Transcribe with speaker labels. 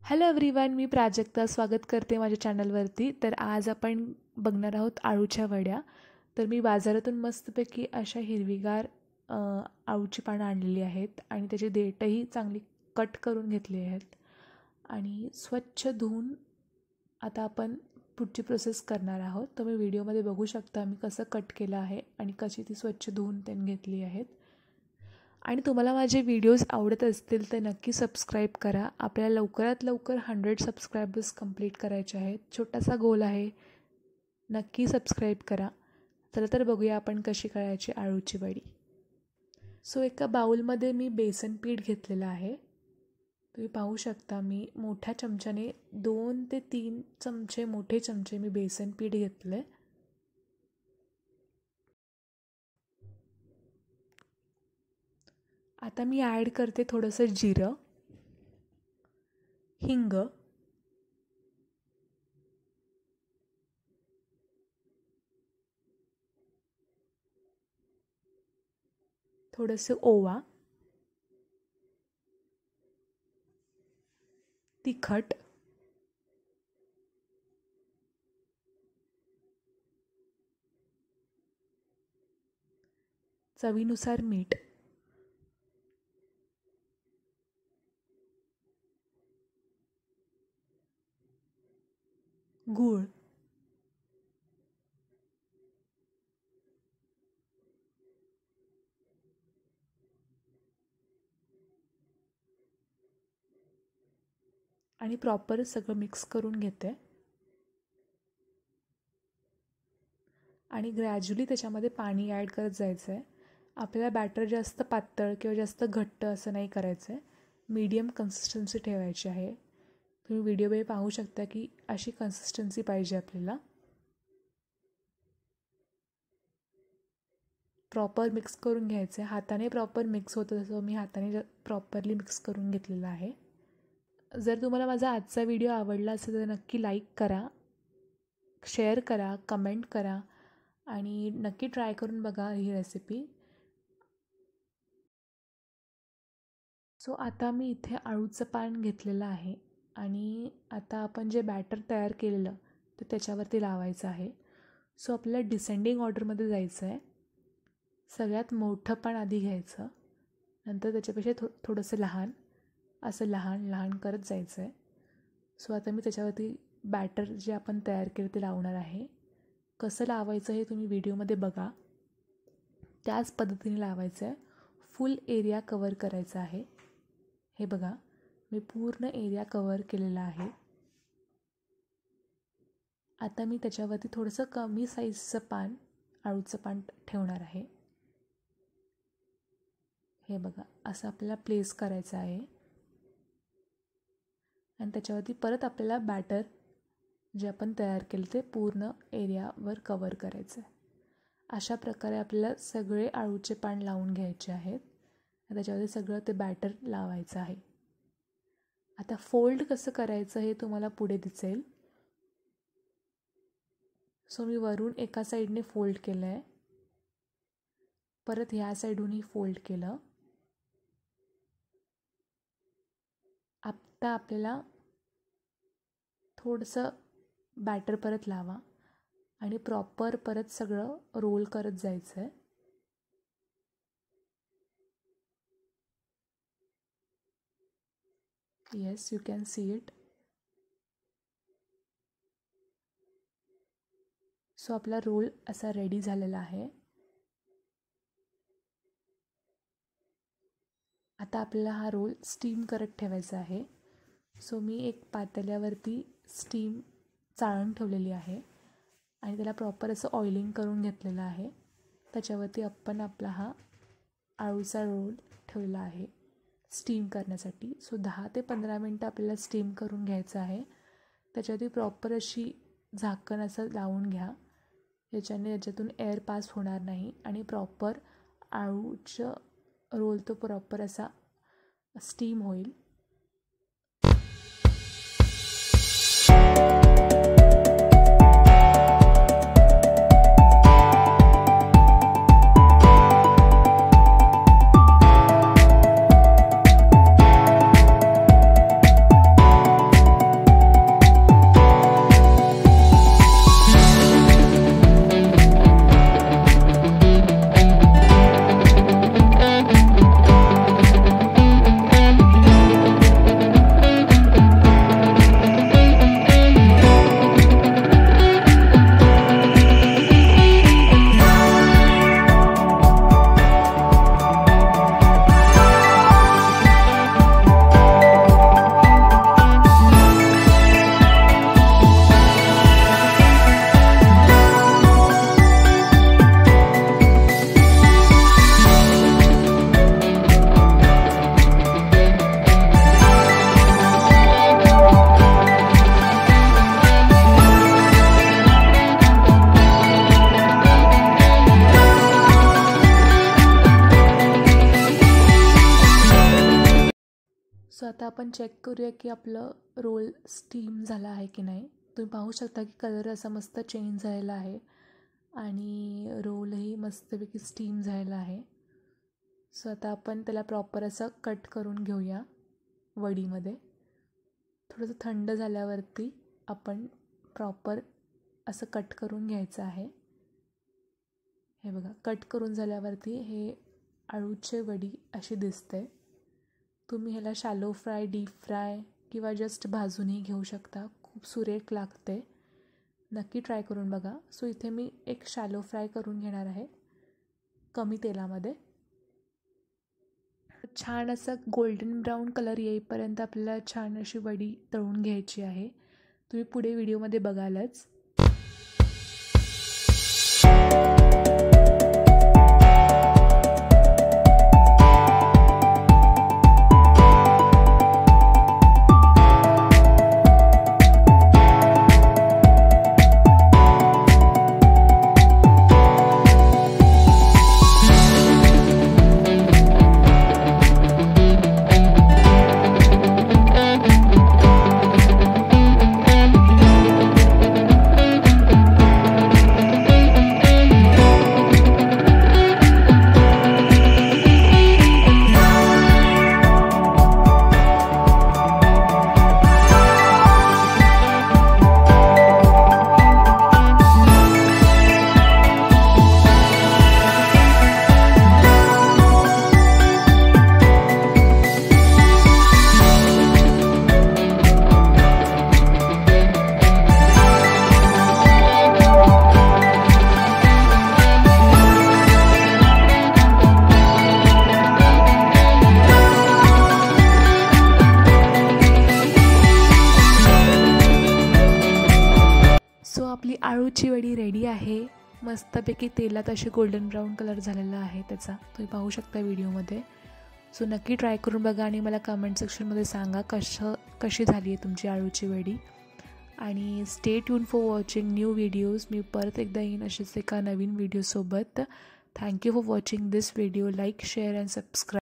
Speaker 1: Hello everyone, मी प्राजक्ता स्वागत करते माझ्या चॅनलवरती. तर आज आपण बघणार आहोत आळूच्या वड्या. तर मी बाजारातून मस्तपैकी अशा हिरवीगार आळूची पानं आणलेली आहेत आणि त्याची देठही चांगली कट करून घेतली आहेत आणि स्वच्छ धुवून आता आपण पुढची प्रोसेस करणार आहोत. तर मी व्हिडिओमध्ये बघू शकता मी कसं कट केलं आहे आणि कशी ती स्वच्छ धुवून त्यांनी घेतली आहेत. आणि तुम्हाला माझे व्हिडिओज आवडत असतील तर नक्की सबस्क्राईब करा. आपल्याला लवकरात लवकर 100 सबस्क्रायबर्स कंप्लीट करायचे आहेत. छोटासा गोल आहे, नक्की सबस्क्राईब करा. चला तर बघूया आपण कशी करायची आळूची वडी. सो एका बाउलमध्ये मी बेसन पीठ घेतलेलं आहे. तुम्ही पाहू शकता मी मोठ्या चमच्याने 2 ते 3 चमचे मोठे चमचे मी बेसन पीठ घेतले. आता मी ॲड करते थोडंसं जिरं, हिंग, थोडंसं ओवा, तिखट, चवीनुसार मीठ, गूळ, आणि प्रॉपर सगळं मिक्स करून घेते आणि ग्रॅज्युअली त्याच्यामध्ये पाणी ॲड करत जायचं आहे. आपल्याला बॅटर जास्त पातळ किंवा जास्त घट्ट असं नाही करायचं आहे, मीडियम कन्सिस्टन्सी ठेवायची आहे. तुम्ही व्हिडिओमध्ये पाहू शकता की अशी कन्सिस्टन्सी पाहिजे आपल्याला. प्रॉपर मिक्स करून घ्यायचं आहे. हाताने प्रॉपर मिक्स होतं तसं मी हाताने प्रॉपरली मिक्स करून घेतलेलं आहे. जर तुम्हाला माझा आजचा व्हिडिओ आवडला असेल तर नक्की लाईक करा, शेअर करा, कमेंट करा आणि नक्की ट्राय करून बघा ही रेसिपी. सो आता मी इथे आळूचं पान घेतलेलं आहे आणि आता आपण जे बॅटर तयार केलेलं ते त्याच्यावरती लावायचं आहे. सो आपल्याला डिसेंडिंग ऑर्डरमध्ये जायचं आहे. सगळ्यात मोठं पान आधी घ्यायचं, नंतर त्याच्यापेक्षा थोडंसं लहान, असं लहान लहान करत जायचं आहे. सो आता मी त्याच्यावरती बॅटर जे आपण तयार केलं ते लावणार आहे. कसं लावायचं हे तुम्ही व्हिडिओमध्ये बघा, त्याच पद्धतीने लावायचं आहे. फुल एरिया कवर करायचा आहे. हे बघा मी पूर्ण एरिया कवर केलेला आहे. आता मी त्याच्यावरती थोडंसं कमी साईजचं पान, आळूचं पान ठेवणार आहे. हे बघा असं आपल्याला प्लेस करायचं आहे आणि त्याच्यावरती परत आपल्याला बॅटर जे आपण तयार केलं ते पूर्ण एरियावर कवर करायचं आहे. अशा प्रकारे आपल्याला सगळे आळूचे पान लावून घ्यायचे आहेत. त्याच्यावरती सगळं ते बॅटर लावायचं आहे. आता फोल्ड कसं करायचं हे तुम्हाला पुढे दिसेल. सो मी वरून एका साईडने फोल्ड केलं आहे, परत ह्या साईडूनही फोल्ड केलं. आता आपल्याला थोडंसं बॅटर परत लावा आणि प्रॉपर परत सगळं रोल करत जायचं आहे. Yes, you can see it. So आपला रोल असा रेडी झालेला आहे. आता आपल्याला हा रोल स्टीम करत ठेवायचा आहे. सो मी एक पातेल्यावरती स्टीम चाळण ठेवलेली आहे आणि त्याला प्रॉपर असं ऑइलिंग करून घेतलेलं आहे. त्याच्यावरती आपण आपला हा आळूचा रोल ठेवला आहे स्टीम करण्यासाठी. सो 10 ते 15 मिनटं आपल्याला स्टीम करून घ्यायचं आहे. त्याच्यावरती प्रॉपर अशी झाकण असं लावून घ्या, याच्यातून एअर पास होणार नाही आणि प्रॉपर आळूचं रोल तो प्रॉपर असा स्टीम होईल. सो आता आपण चेक करूया की आपलं रोल स्टीम झाला आहे की नाही. तुम्ही पाहू शकता की कलर असा मस्त चेंज झालेला आहे आणि रोलही मस्तपैकी स्टीम झालेला आहे. सो आता आपण त्याला प्रॉपर असं कट करून घेऊया वडीमध्ये. थोडंसं थंड झाल्यावरती आपण प्रॉपर असं कट करून घ्यायचं आहे. हे बघा, कट करून झाल्यावरती हे आळूचे वडी अशी दिसते. तुम्ही ह्याला शॅलो फ्राय, डीप फ्राय किंवा जस्ट भाजूनही घेऊ शकता. खूप सुरेख लागते. नक्की ट्राय करून बघा. सो इथे मी एक शॅलो फ्राय करून घेणार आहे कमी तेलामध्ये. छान असं गोल्डन ब्राऊन कलर येईपर्यंत आपल्याला छान अशी वडी तळून घ्यायची आहे. तुम्ही पुढे व्हिडिओमध्ये बघालच. सो आपली आळूची वडी रेडी आहे. मस्तपैकी तेलात अशी गोल्डन ब्राऊन कलर झालेला आहे त्याचा, तुम्ही पाहू शकता व्हिडिओमध्ये. सो नक्की ट्राय करून बघा आणि मला कमेंट सेक्शनमध्ये सांगा कशी झाली आहे तुमची आळूची वडी. आणि stay tune for watching new videos. मी परत एकदा येईन अशीच एका नवीन व्हिडिओसोबत. Thank you for watching this video. Like, share and subscribe.